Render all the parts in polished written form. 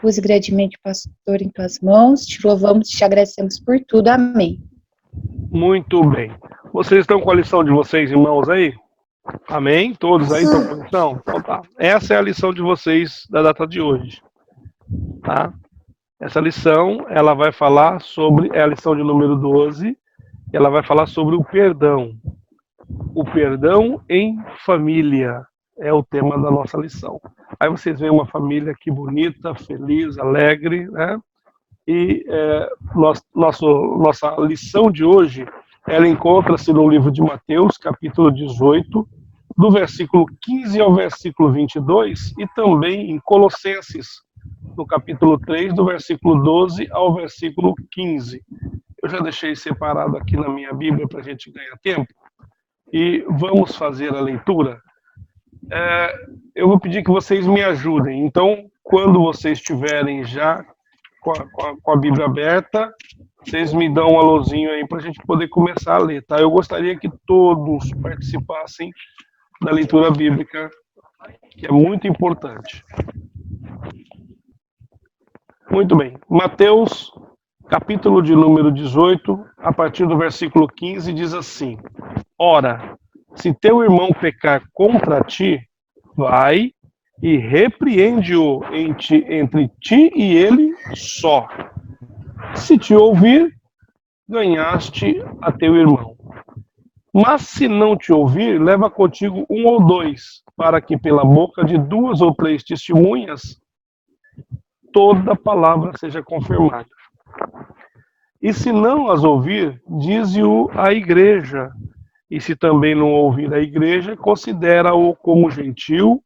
Use grandemente, pastor, em tuas mãos. Te louvamos e te agradecemos por tudo. Amém. Muito bem. Vocês estão com a lição de vocês, irmãos, aí? Amém? Todos aí estão com a lição? Então tá. Essa é a lição de vocês da data de hoje. Tá? Essa lição, ela vai falar sobre, é a lição de número 12, ela vai falar sobre o perdão. O perdão em família é o tema da nossa lição. Aí vocês veem uma família que bonita, feliz, alegre, né? E nossa lição de hoje, ela encontra-se no livro de Mateus, capítulo 18, do versículo 15 ao versículo 22, e também em Colossenses, no capítulo 3, do versículo 12 ao versículo 15. Eu já deixei separado aqui na minha Bíblia para a gente ganhar tempo, e vamos fazer a leitura. Eu vou pedir que vocês me ajudem. Então, quando vocês estiverem já com a Bíblia aberta, vocês me dão um alôzinho aí para a gente poder começar a ler, tá? Eu gostaria que todos participassem da leitura bíblica, que é muito importante. Muito bem. Mateus, capítulo de número 18, a partir do versículo 15, diz assim: Ora, se teu irmão pecar contra ti, vai e repreende-o entre ti e ele só. Se te ouvir, ganhaste a teu irmão. Mas se não te ouvir, leva contigo um ou dois, para que pela boca de 2 ou 3 testemunhas toda palavra seja confirmada. E se não as ouvir, dize-o à igreja. E se também não ouvir a igreja, considera-o como gentil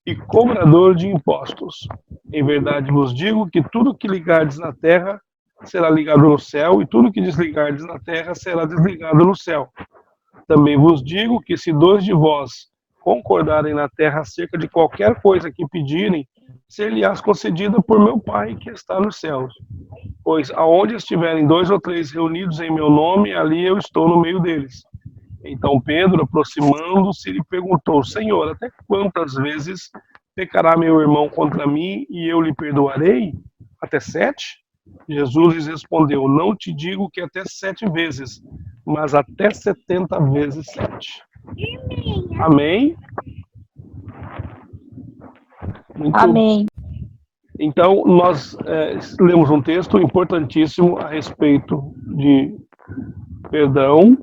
e cobrador de impostos. Em verdade vos digo que tudo que ligardes na terra será ligado no céu, e tudo que desligardes na terra será desligado no céu. Também vos digo que se 2 de vós concordarem na terra acerca de qualquer coisa que pedirem, ser-lhe-ás concedida por meu Pai que está nos céus. Pois aonde estiverem 2 ou 3 reunidos em meu nome, ali eu estou no meio deles. Então Pedro, aproximando-se, lhe perguntou: Senhor, até quantas vezes pecará meu irmão contra mim e eu lhe perdoarei? Até 7? Jesus lhes respondeu: Não te digo que até 7 vezes, mas até 70 vezes 7. Amém? Muito Amém. Então, nós lemos um texto importantíssimo a respeito de perdão,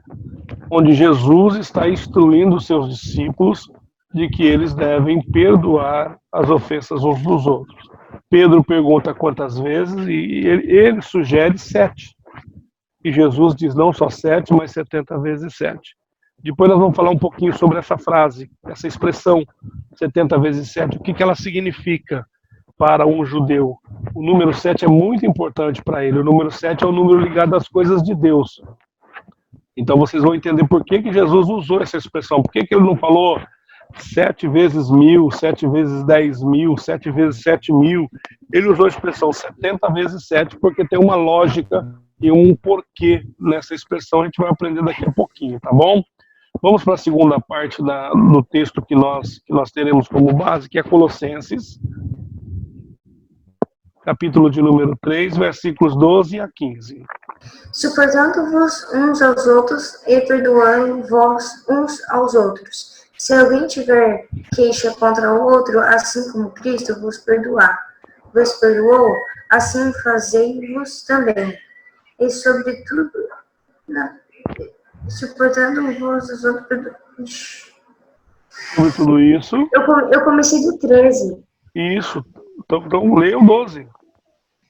onde Jesus está instruindo os seus discípulos de que eles devem perdoar as ofensas uns dos outros. Pedro pergunta quantas vezes e ele sugere 7. E Jesus diz não só 7, mas 70 vezes 7. Depois nós vamos falar um pouquinho sobre essa frase, essa expressão 70 vezes 7, o que ela significa para um judeu. O número 7 é muito importante para ele. O número 7 é o número ligado às coisas de Deus. Então vocês vão entender por que Jesus usou essa expressão. Por que ele não falou 7 vezes 1000, 7 vezes 10.000, 7 vezes 7.000. Ele usou a expressão 70 vezes 7 porque tem uma lógica e um porquê nessa expressão. A gente vai aprender daqui a pouquinho, tá bom? Vamos para a segunda parte do texto que nós teremos como base, que é Colossenses, capítulo de número 3, versículos 12 a 15. Suportando-vos uns aos outros e perdoando-vos uns aos outros. Se alguém tiver queixa contra o outro, assim como Cristo vos perdoou, assim fazei-vos também. E sobretudo, suportando-vos os outros. Sobre tudo isso. Eu comecei do 13. Isso. Então leia o 12.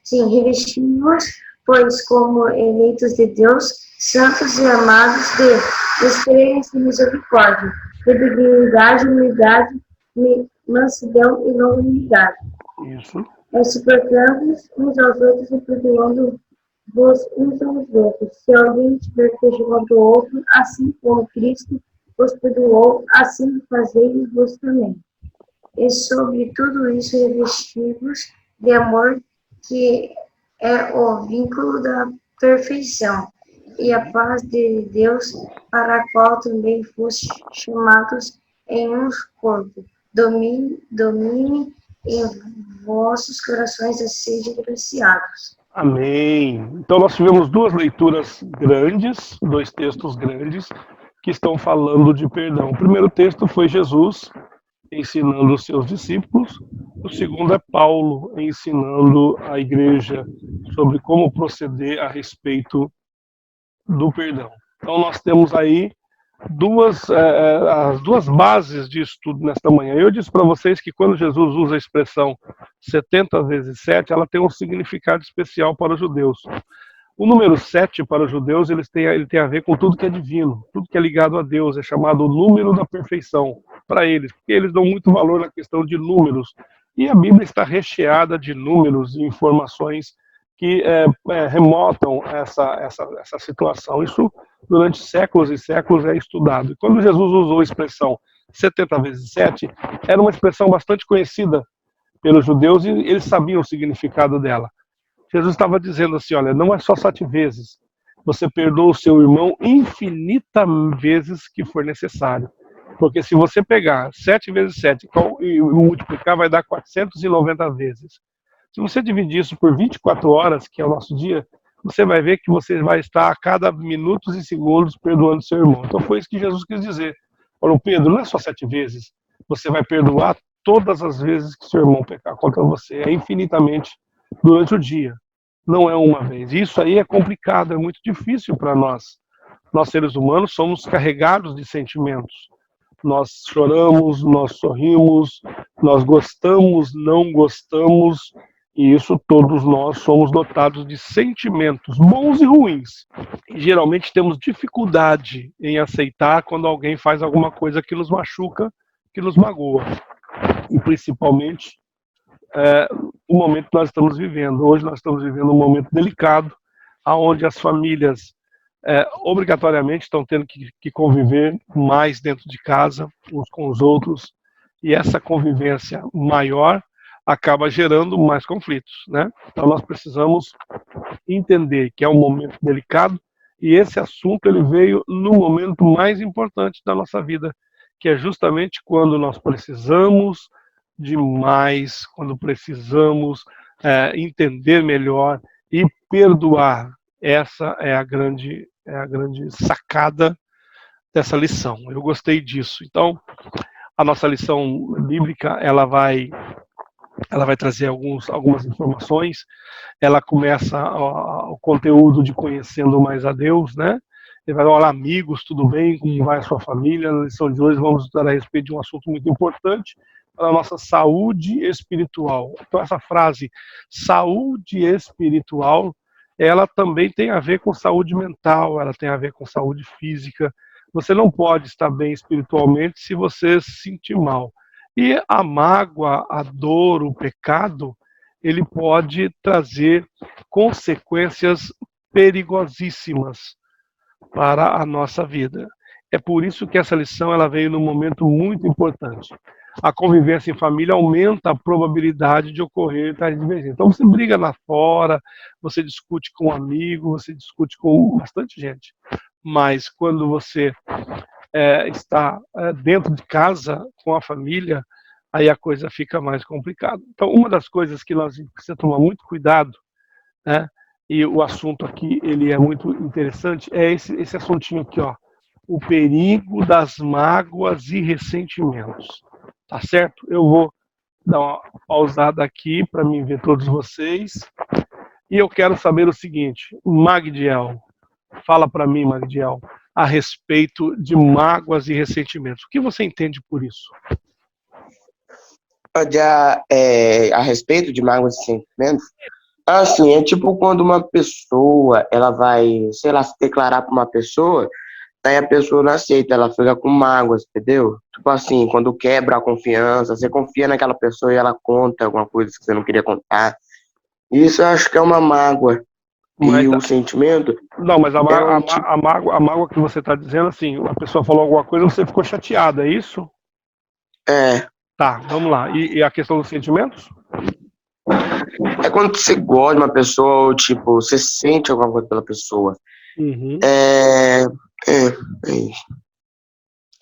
Sim, revestimos, pois, como eleitos de Deus, santos e amados de experiência e misericórdia, de benignidade, humildade, mansidão e longanimidade. Isso. Suportando uns aos outros e perdoando-vos uns aos outros. Se alguém tiver queixa contra o outro, assim como Cristo vos perdoou, assim fazei-vos também. E sobre tudo isso revestimos de amor, que é o vínculo da perfeição, e a paz de Deus, para a qual também foste chamados em um corpo. Domine em vossos corações sejam graciados. Amém. Então nós tivemos duas leituras grandes, dois textos grandes, que estão falando de perdão. O primeiro texto foi Jesus ensinando os seus discípulos, o segundo é Paulo ensinando a igreja sobre como proceder a respeito do perdão. Então nós temos aí as duas bases de estudo nesta manhã. Eu disse para vocês que quando Jesus usa a expressão 70 vezes 7, ela tem um significado especial para os judeus. O número 7 para os judeus ele tem a ver com tudo que é divino, tudo que é ligado a Deus, é chamado o número da perfeição para eles, porque eles dão muito valor na questão de números. E a Bíblia está recheada de números e informações que remotam essa situação. Isso, durante séculos e séculos, é estudado. E quando Jesus usou a expressão 70 vezes 7, era uma expressão bastante conhecida pelos judeus e eles sabiam o significado dela. Jesus estava dizendo assim, olha, não é só 7 vezes. Você perdoa o seu irmão infinitas vezes que for necessário. Porque se você pegar 7 vezes 7 e multiplicar, vai dar 490 vezes. Se você dividir isso por 24 horas, que é o nosso dia, você vai ver que você vai estar a cada minutos e segundos perdoando seu irmão. Então foi isso que Jesus quis dizer. Falou, Pedro, não é só 7 vezes. Você vai perdoar todas as vezes que seu irmão pecar contra você. É infinitamente durante o dia. Não é uma vez. Isso aí é complicado, é muito difícil para nós. Nós, seres humanos, somos carregados de sentimentos. Nós choramos, nós sorrimos, nós gostamos, não gostamos, e isso todos nós somos dotados de sentimentos bons e ruins. E geralmente temos dificuldade em aceitar quando alguém faz alguma coisa que nos machuca, que nos magoa. E principalmente o momento que nós estamos vivendo. Hoje nós estamos vivendo um momento delicado, onde as famílias obrigatoriamente estão tendo que conviver mais dentro de casa, uns com os outros, e essa convivência maior acaba gerando mais conflitos, né? Então nós precisamos entender que é um momento delicado e esse assunto ele veio no momento mais importante da nossa vida, que é justamente quando nós precisamos de mais, quando precisamos entender melhor e perdoar. Essa é a grande sacada dessa lição. Eu gostei disso. Então, a nossa lição bíblica, ela vai trazer algumas informações. Ela começa o conteúdo de conhecendo mais a Deus, né? Ele vai falar, olá, amigos, tudo bem? Como vai a sua família? Na lição de hoje vamos estudar a respeito de um assunto muito importante para a nossa saúde espiritual. Então, essa frase, saúde espiritual, ela também tem a ver com saúde mental, ela tem a ver com saúde física. Você não pode estar bem espiritualmente se você se sentir mal. E a mágoa, a dor, o pecado, ele pode trazer consequências perigosíssimas para a nossa vida. É por isso que essa lição ela veio num momento muito importante. A convivência em família aumenta a probabilidade de ocorrer tais divergências. Então você briga lá fora, você discute com um amigo, você discute com bastante gente. Mas quando você está dentro de casa com a família, aí a coisa fica mais complicada. Então uma das coisas que nós precisamos tomar muito cuidado, né, e o assunto aqui ele é muito interessante, é esse assuntinho aqui, ó, o perigo das mágoas e ressentimentos. Tá certo? Eu vou dar uma pausada aqui para mim ver todos vocês. E eu quero saber o seguinte, Magdiel, fala para mim, Magdiel, a respeito de mágoas e ressentimentos. O que você entende por isso? A respeito de mágoas e sentimentos, assim, é tipo quando uma pessoa, ela vai, sei lá, se declarar para uma pessoa, aí a pessoa não aceita, ela fica com mágoas, entendeu? Tipo assim, quando quebra a confiança, você confia naquela pessoa e ela conta alguma coisa que você não queria contar. Isso eu acho que é uma mágoa. Mas, e o sentimento... Não, mas a mágoa que você está dizendo, assim, a pessoa falou alguma coisa, você ficou chateado, é isso? É. Tá, vamos lá. E a questão dos sentimentos? É quando você gosta de uma pessoa, ou tipo, você sente alguma coisa pela pessoa. Uhum. É isso.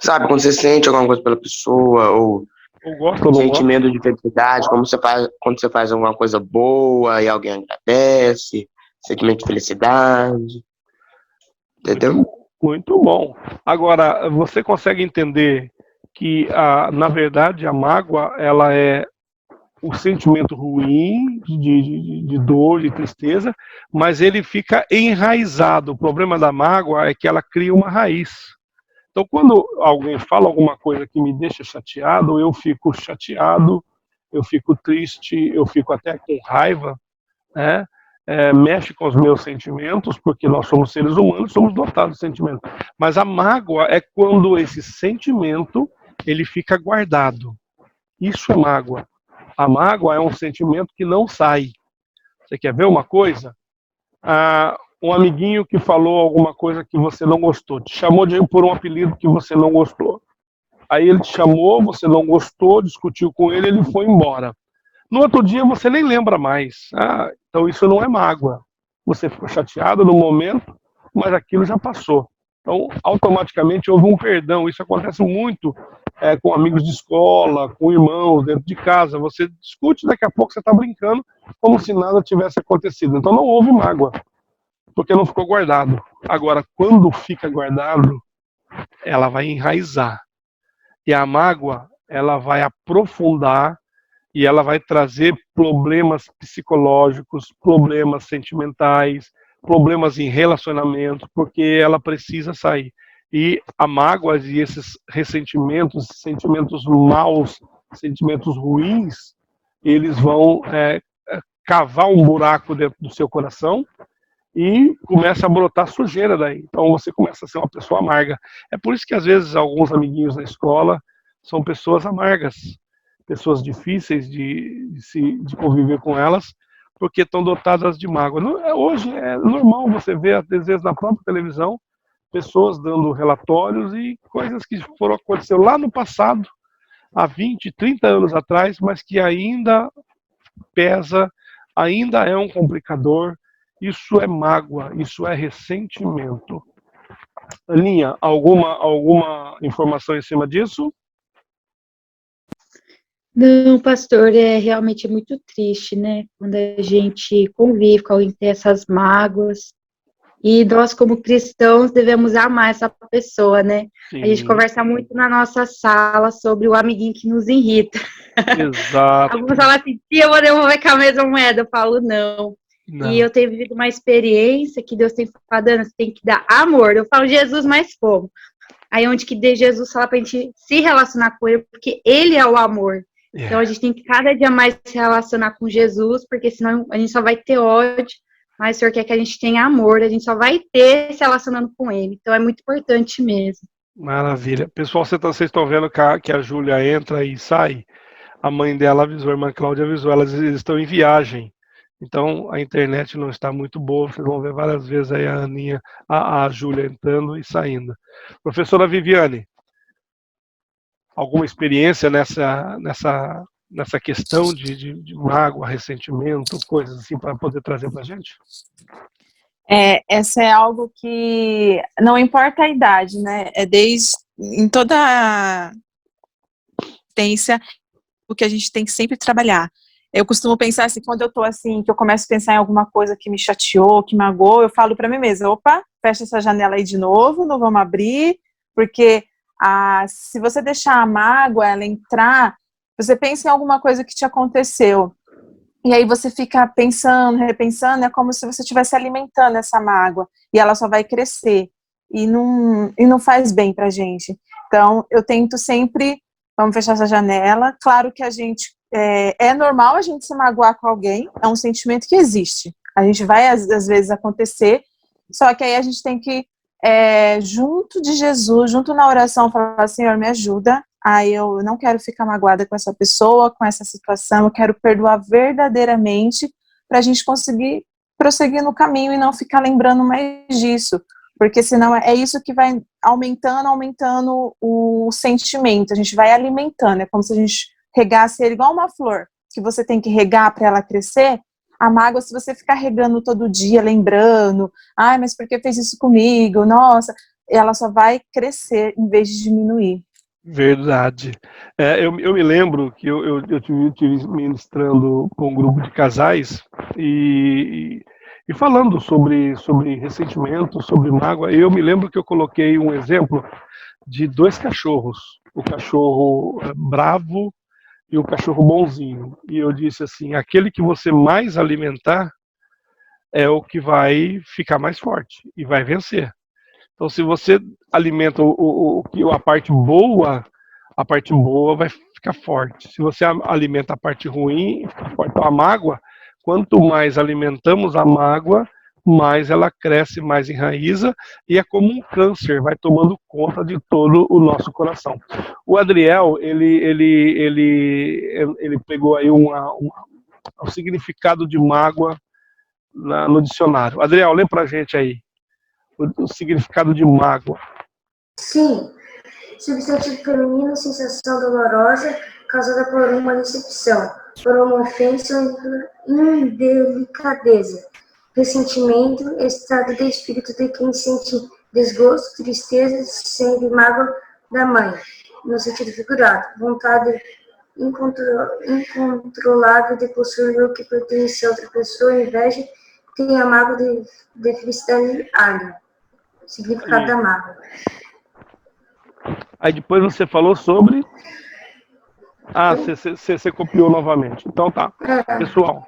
Sabe, quando você sente alguma coisa pela pessoa, ou Ou gosta ou não gosta. Sentimento de felicidade, como você faz, quando você faz alguma coisa boa e alguém agradece, sentimento de felicidade, entendeu? Muito bom. Agora, você consegue entender que, na verdade, a mágoa, ela é o sentimento ruim de dor, de tristeza, mas ele fica enraizado. O problema da mágoa é que ela cria uma raiz. Então, quando alguém fala alguma coisa que me deixa chateado, eu fico chateado, eu fico triste, eu fico até com raiva, né? Mexe com os meus sentimentos, porque nós somos seres humanos, somos dotados de sentimentos. Mas a mágoa é quando esse sentimento ele fica guardado. Isso é mágoa. A mágoa é um sentimento que não sai. Você quer ver uma coisa? Um amiguinho que falou alguma coisa que você não gostou, te chamou por um apelido que você não gostou. Aí ele te chamou, você não gostou, discutiu com ele, ele foi embora. No outro dia você nem lembra mais. Então isso não é mágoa. Você ficou chateado no momento, mas aquilo já passou. Então, automaticamente houve um perdão. Isso acontece muito com amigos de escola, com irmãos, dentro de casa. Você discute, daqui a pouco você está brincando, como se nada tivesse acontecido. Então não houve mágoa, porque não ficou guardado. Agora, quando fica guardado, ela vai enraizar. E a mágoa, ela vai aprofundar e ela vai trazer problemas psicológicos, problemas sentimentais, problemas em relacionamento, porque ela precisa sair. E a mágoa e esses ressentimentos, sentimentos maus, sentimentos ruins, eles vão cavar um buraco dentro do seu coração e começa a brotar sujeira daí. Então você começa a ser uma pessoa amarga. É por isso que às vezes alguns amiguinhos na escola são pessoas amargas, pessoas difíceis de conviver com elas, porque estão dotadas de mágoa. Hoje é normal você ver, às vezes, na própria televisão, pessoas dando relatórios e coisas que aconteceram lá no passado, há 20, 30 anos atrás, mas que ainda pesa, ainda é um complicador. Isso é mágoa, isso é ressentimento. Aninha, alguma informação em cima disso? Não, pastor, realmente muito triste, né? Quando a gente convive com alguém que tem essas mágoas. E nós, como cristãos, devemos amar essa pessoa, né? Sim. A gente conversa muito na nossa sala sobre o amiguinho que nos irrita. Exato. Alguns falam assim, tia, eu vou devolver com a mesma moeda. Eu falo, não. E eu tenho vivido uma experiência que Deus tem falado, Ana, você tem que dar amor. Eu falo, Jesus, mas como? Aí onde que Jesus fala pra gente se relacionar com ele, porque ele é o amor. Então a gente tem que cada dia mais se relacionar com Jesus, porque senão a gente só vai ter ódio, mas o Senhor quer que a gente tenha amor, a gente só vai ter se relacionando com ele. Então é muito importante mesmo. Maravilha. Pessoal, vocês estão vendo que a Júlia entra e sai? A mãe dela avisou, a irmã Cláudia avisou, eles estão em viagem. Então a internet não está muito boa, vocês vão ver várias vezes aí a Aninha, a Júlia entrando e saindo. Professora Viviane, alguma experiência nessa questão de mágoa, ressentimento, coisas assim para poder trazer para a gente? Essa é algo que não importa a idade, né? Em toda a existência, o que a gente tem que sempre trabalhar. Eu costumo pensar assim, quando eu tô assim, que eu começo a pensar em alguma coisa que me chateou, que magoou, eu falo para mim mesma, opa, fecha essa janela aí de novo, não vamos abrir, porque se você deixar a mágoa, ela entrar, você pensa em alguma coisa que te aconteceu, e aí você fica pensando, repensando, é como se você estivesse alimentando essa mágoa, e ela só vai crescer, e não faz bem pra gente. Então, eu tento sempre, vamos fechar essa janela, claro que a gente, é normal a gente se magoar com alguém, é um sentimento que existe, a gente vai às vezes acontecer, só que aí a gente tem que, junto de Jesus, junto na oração, falar, Senhor, me ajuda, aí eu não quero ficar magoada com essa pessoa, com essa situação, eu quero perdoar verdadeiramente, para a gente conseguir prosseguir no caminho e não ficar lembrando mais disso, porque senão é isso que vai aumentando o sentimento, a gente vai alimentando, é como se a gente regasse ele igual uma flor, que você tem que regar para ela crescer. A mágoa, se você ficar regando todo dia, lembrando, ai, mas por que fez isso comigo? Nossa, ela só vai crescer em vez de diminuir. Verdade. Eu me lembro que eu tive ministrando com um grupo de casais e falando sobre ressentimento, sobre mágoa. Eu me lembro que eu coloquei um exemplo de dois cachorros, o cachorro bravo e o cachorro bonzinho. E eu disse assim, aquele que você mais alimentar é o que vai ficar mais forte e vai vencer. Então, se você alimenta a parte boa vai ficar forte. Se você alimenta a parte ruim, fica forte. Então, a mágoa, quanto mais alimentamos a mágoa, mais ela cresce, mais enraiza, e é como um câncer, vai tomando conta de todo o nosso coração. O Adriel, ele pegou aí um significado de mágoa no dicionário. Adriel, lê pra gente aí o significado de mágoa. Sim. Substantivo feminino, sensação dolorosa causada por uma decepção, por uma ofensa ou indelicadeza. Ressentimento, estado de espírito de quem sente desgosto, tristeza, sente mágoa da mãe, no sentido figurado. Vontade incontrolável de possuir o que pertence a outra pessoa, inveja, tem a mágoa de felicidade alheia. Significado da mágoa. Aí depois você falou sobre... você copiou novamente. Então tá. Pessoal,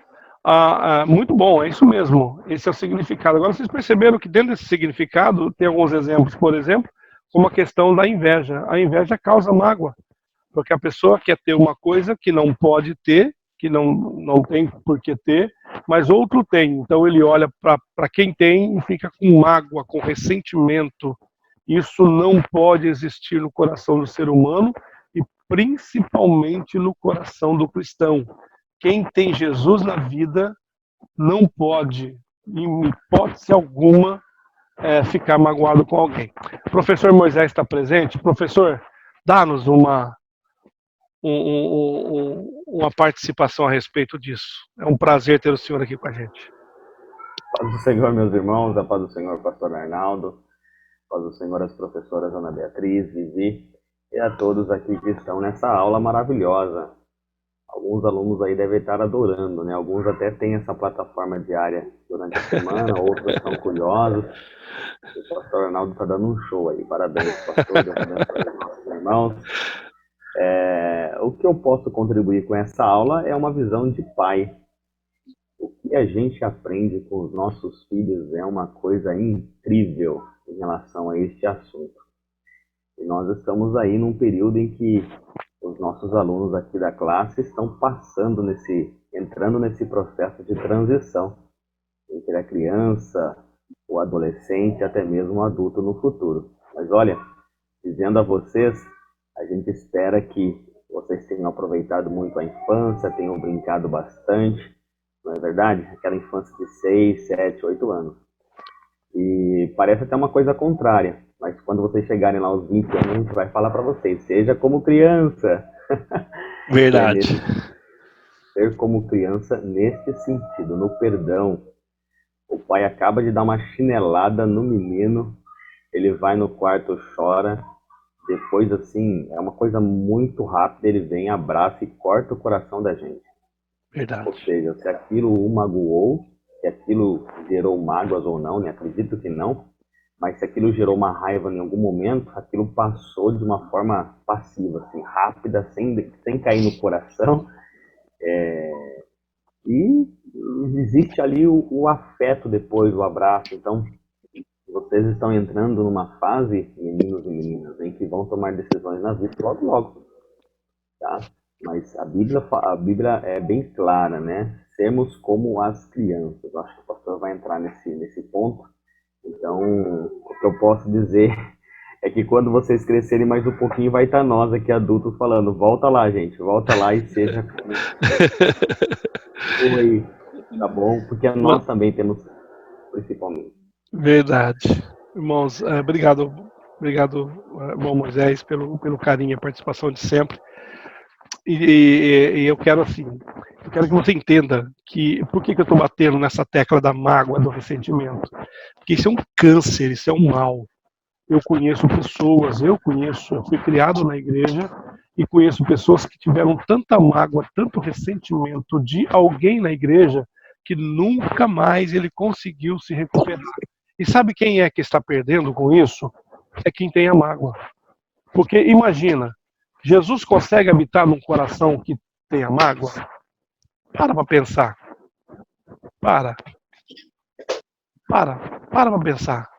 muito bom, é isso mesmo. Esse é o significado. Agora vocês perceberam que dentro desse significado tem alguns exemplos, por exemplo, como a questão da inveja. A inveja causa mágoa, porque a pessoa quer ter uma coisa que não pode ter, que não tem por que ter, mas outro tem. Então ele olha para quem tem e fica com mágoa, com ressentimento. Isso não pode existir no coração do ser humano e principalmente no coração do cristão. Quem tem Jesus na vida não pode, em hipótese alguma, ficar magoado com alguém. O professor Moisés está presente. Professor, dá-nos uma participação a respeito disso. É um prazer ter o senhor aqui com a gente. Paz do Senhor, meus irmãos, a paz do Senhor, pastor Arnaldo, a paz do Senhor, as professoras Ana Beatriz, Vivi, e a todos aqui que estão nessa aula maravilhosa. Alguns alunos aí devem estar adorando, né? Alguns até têm essa plataforma diária durante a semana, outros estão curiosos. O pastor Arnaldo está dando um show aí. Parabéns, pastor, Deus abençoe os nossos irmãos. O que eu posso contribuir com essa aula é uma visão de pai. O que a gente aprende com os nossos filhos é uma coisa incrível em relação a este assunto. E nós estamos aí num período em que os nossos alunos aqui da classe estão entrando nesse processo de transição entre a criança, o adolescente, até mesmo o adulto no futuro. Mas olha, dizendo a vocês, a gente espera que vocês tenham aproveitado muito a infância, tenham brincado bastante, não é verdade? Aquela infância de 6, 7, 8 anos. E parece até uma coisa contrária, mas quando vocês chegarem lá aos 20 anos, a gente vai falar para vocês, seja como criança. Verdade. Ser como criança nesse sentido, no perdão. O pai acaba de dar uma chinelada no menino, ele vai no quarto, chora, depois assim, é uma coisa muito rápida, ele vem, abraça e corta o coração da gente. Verdade. Ou seja, se aquilo o magoou, se aquilo gerou mágoas ou não, né? Acredito que não, mas se aquilo gerou uma raiva em algum momento, aquilo passou de uma forma passiva, assim, rápida, sem cair no coração. E existe ali o afeto depois, o abraço. Então, vocês estão entrando numa fase, meninos e meninas, em que vão tomar decisões na vida logo, logo. Tá? Mas a Bíblia é bem clara, né? Sermos como as crianças. Eu acho que o pastor vai entrar nesse ponto. Então, o que eu posso dizer é que quando vocês crescerem mais um pouquinho, vai estar nós aqui adultos falando, volta lá, gente, volta lá e seja como... Oi, tá bom? Porque nós também temos, principalmente. Verdade. Irmãos, obrigado, irmão Moisés, pelo carinho e a participação de sempre. E eu quero que você entenda que por que eu estou batendo nessa tecla da mágoa, do ressentimento. Porque isso é um câncer, isso é um mal. eu conheço pessoas, eu fui criado na igreja e conheço pessoas que tiveram tanta mágoa, tanto ressentimento de alguém na igreja, que nunca mais ele conseguiu se recuperar. E sabe quem é que está perdendo com isso? É quem tem a mágoa. Porque imagina, Jesus consegue habitar num coração que tem a mágoa? Para pensar. Para pensar.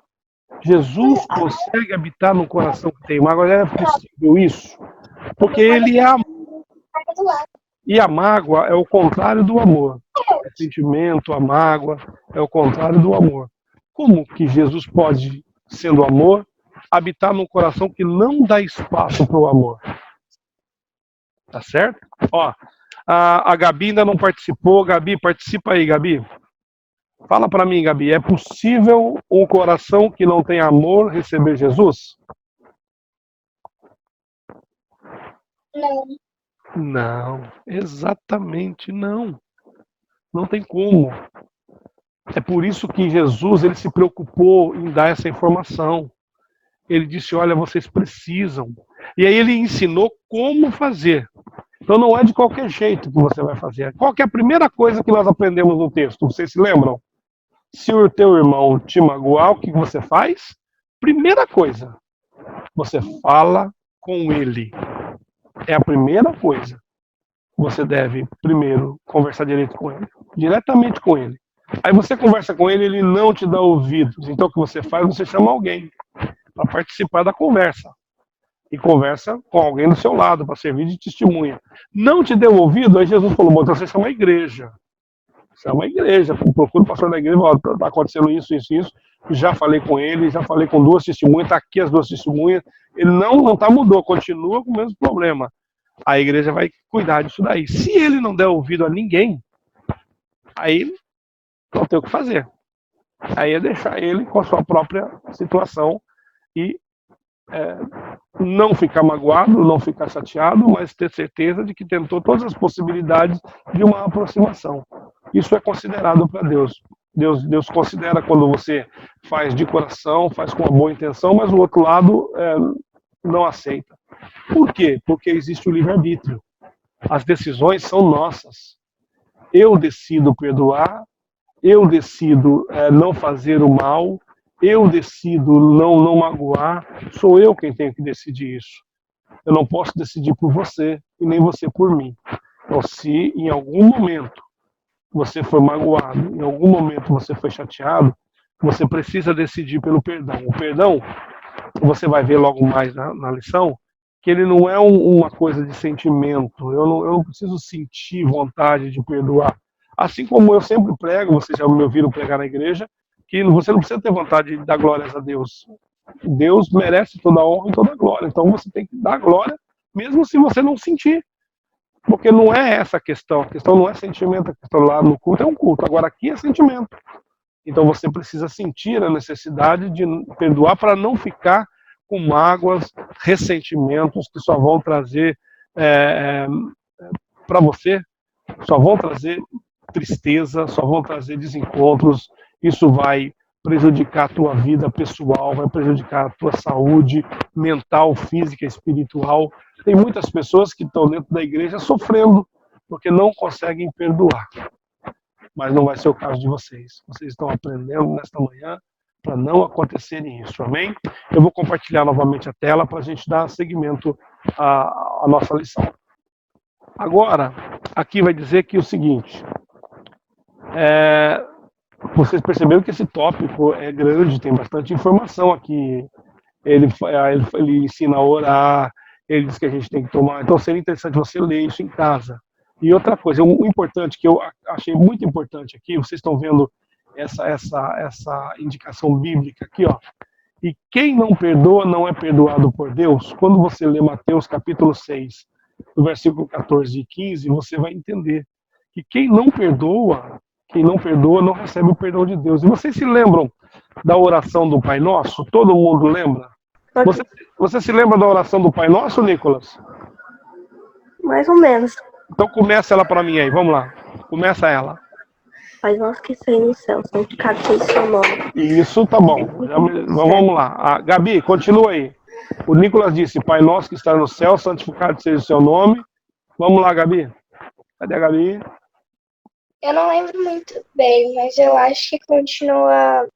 Jesus consegue habitar num coração que tem mágoa? É possível isso? Porque ele é amor. E a mágoa é o contrário do amor. O sentimento, a mágoa, é o contrário do amor. Como que Jesus pode, sendo amor, habitar num coração que não dá espaço para o amor? Tá certo? Ó, a Gabi ainda não participou. Gabi, participa aí, Gabi. Fala para mim, Gabi, é possível um coração que não tem amor receber Jesus? Não. Não, exatamente não. Não tem como. É por isso que Jesus ele se preocupou em dar essa informação. Ele disse, olha, vocês precisam. E aí ele ensinou como fazer. Então não é de qualquer jeito que você vai fazer. Qual que é a primeira coisa que nós aprendemos no texto? Vocês se lembram? Se o teu irmão te magoar, o que você faz? Primeira coisa, você fala com ele. É a primeira coisa. Você deve, primeiro, conversar direito com ele. Diretamente com ele. Aí você conversa com ele, ele não te dá ouvidos. Então o que você faz? Você chama alguém para participar da conversa. E conversa com alguém do seu lado, para servir de testemunha. Não te deu ouvido? Aí Jesus falou, bom, então você chama a igreja. Chama a igreja, procura o pastor da igreja, está acontecendo isso. Já falei com ele, já falei com 2 testemunhas, está aqui as 2 testemunhas. Ele não mudou, continua com o mesmo problema. A igreja vai cuidar disso daí. Se ele não der ouvido a ninguém, aí não tem o que fazer. Aí é deixar ele com a sua própria situação e não ficar magoado, não ficar chateado, mas ter certeza de que tentou todas as possibilidades de uma aproximação. Isso é considerado para Deus. Deus considera quando você faz de coração, faz com uma boa intenção, mas o outro lado não aceita. Por quê? Porque existe o livre-arbítrio. As decisões são nossas. Eu decido perdoar, eu decido não fazer o mal, eu decido não magoar, sou eu quem tenho que decidir isso. Eu não posso decidir por você e nem você por mim. Então, se em algum momento você foi magoado, em algum momento você foi chateado, você precisa decidir pelo perdão. O perdão, você vai ver logo mais na lição, que ele não é uma coisa de sentimento. Eu não preciso sentir vontade de perdoar. Assim como eu sempre prego, vocês já me ouviram pregar na igreja, que você não precisa ter vontade de dar glórias a Deus. Deus merece toda a honra e toda a glória. Então você tem que dar glória, mesmo se você não sentir. Porque não é essa a questão não é sentimento, a questão lá no culto é um culto, agora aqui é sentimento. Então você precisa sentir a necessidade de perdoar para não ficar com mágoas, ressentimentos que só vão trazer para você, só vão trazer tristeza, só vão trazer desencontros, isso vai prejudicar a tua vida pessoal, vai prejudicar a tua saúde mental, física, espiritual. Tem muitas pessoas que estão dentro da igreja sofrendo porque não conseguem perdoar. Mas não vai ser o caso de vocês. Vocês estão aprendendo nesta manhã para não acontecerem isso, amém? Eu vou compartilhar novamente a tela para a gente dar seguimento à nossa lição. Agora, aqui vai dizer que o seguinte, vocês perceberam que esse tópico é grande, tem bastante informação aqui. Ele ensina a orar, ele diz que a gente tem que tomar. Então seria interessante você ler isso em casa. E outra coisa, o importante, que eu achei muito importante aqui, vocês estão vendo essa indicação bíblica aqui, ó. E quem não perdoa não é perdoado por Deus. Quando você lê Mateus capítulo 6, no versículo 14 e 15, você vai entender que quem não perdoa não recebe o perdão de Deus. E vocês se lembram da oração do Pai Nosso? Todo mundo lembra? Você se lembra da oração do Pai Nosso, Nicolas? Mais ou menos. Então começa ela para mim aí, vamos lá. Começa ela. Pai nosso que está no céu, santificado seja o seu nome. Isso, tá bom. Vamos lá. Gabi, continua aí. O Nicolas disse, Pai nosso que está no céu, santificado seja o seu nome. Vamos lá, Gabi. Cadê a Gabi? Eu não lembro muito bem, mas eu acho que continua.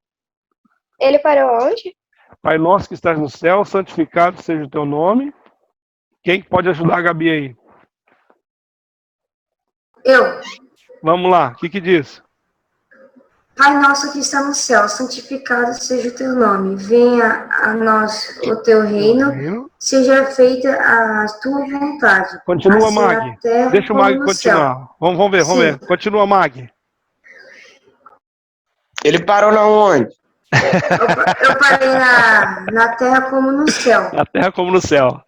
Ele parou onde? Pai nosso que estás no céu, santificado seja o teu nome. Quem pode ajudar a Gabi aí? Eu. Vamos lá, o que diz? Pai nosso que está no céu, santificado seja o teu nome. Venha a nós o teu reino, seja feita a tua vontade. Continua, assim Mag. terra Deixa o como Mag no continuar. céu. Vamos ver, Sim. Continua, Mag. Ele parou na onde? Eu parei na terra como no céu. Na terra como no céu.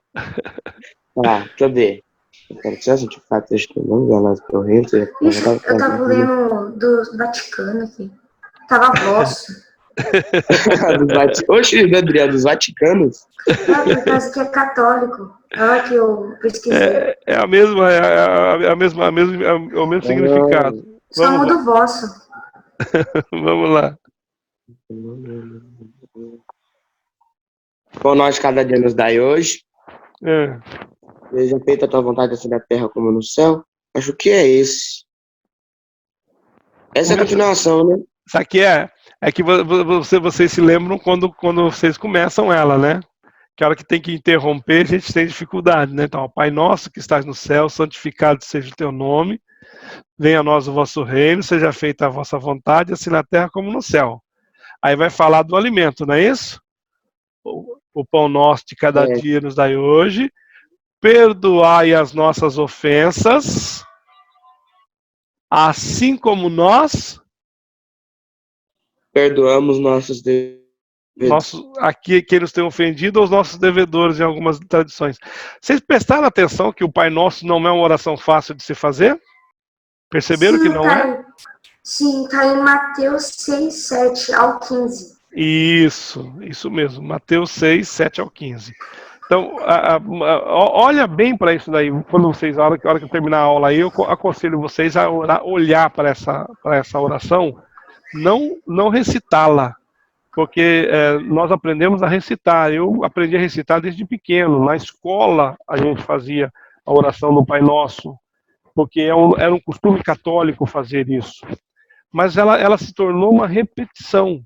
Deixa eu ver. Eu quero que seja santificado seja o teu nome, venha a nós o teu reino, seja feita a Ixi, tua eu tava vontade. lendo do Vaticano aqui. Tava vosso. Oxe, Gabriel, dos Vaticanos? Por causa que é católico. Olha que eu pesquisei. É a mesma, é o mesmo significado. Só muda o vosso. Vamos lá. Pão nós cada dia nos dai hoje. É. Seja feita a tua vontade assim na terra como no céu. Acho que é esse. Essa é a continuação, né? Isso aqui é que vocês se lembram quando vocês começam ela, né? Que a hora que tem que interromper, a gente tem dificuldade, né? Então, Pai nosso que estás no céu, santificado seja o teu nome, venha a nós o vosso reino, seja feita a vossa vontade, assim na terra como no céu. Aí vai falar do alimento, não é isso? O pão nosso de cada dia nos dai hoje, perdoai as nossas ofensas, assim como nós perdoamos nossos devedores. Aqui que eles têm ofendido aos nossos devedores em algumas tradições. Vocês prestaram atenção que o Pai Nosso não é uma oração fácil de se fazer? Perceberam que não é? Sim, está em Mateus 6, 7 ao 15. Isso mesmo. Mateus 6, 7 ao 15. Então, olha bem para isso daí. Quando vocês, a hora que eu terminar a aula aí, eu aconselho vocês a olhar para essa oração, não recitá-la. Porque nós aprendemos a recitar. Eu aprendi a recitar desde pequeno. Na escola, a gente fazia a oração do Pai Nosso, porque era um costume católico fazer isso. Mas ela se tornou uma repetição.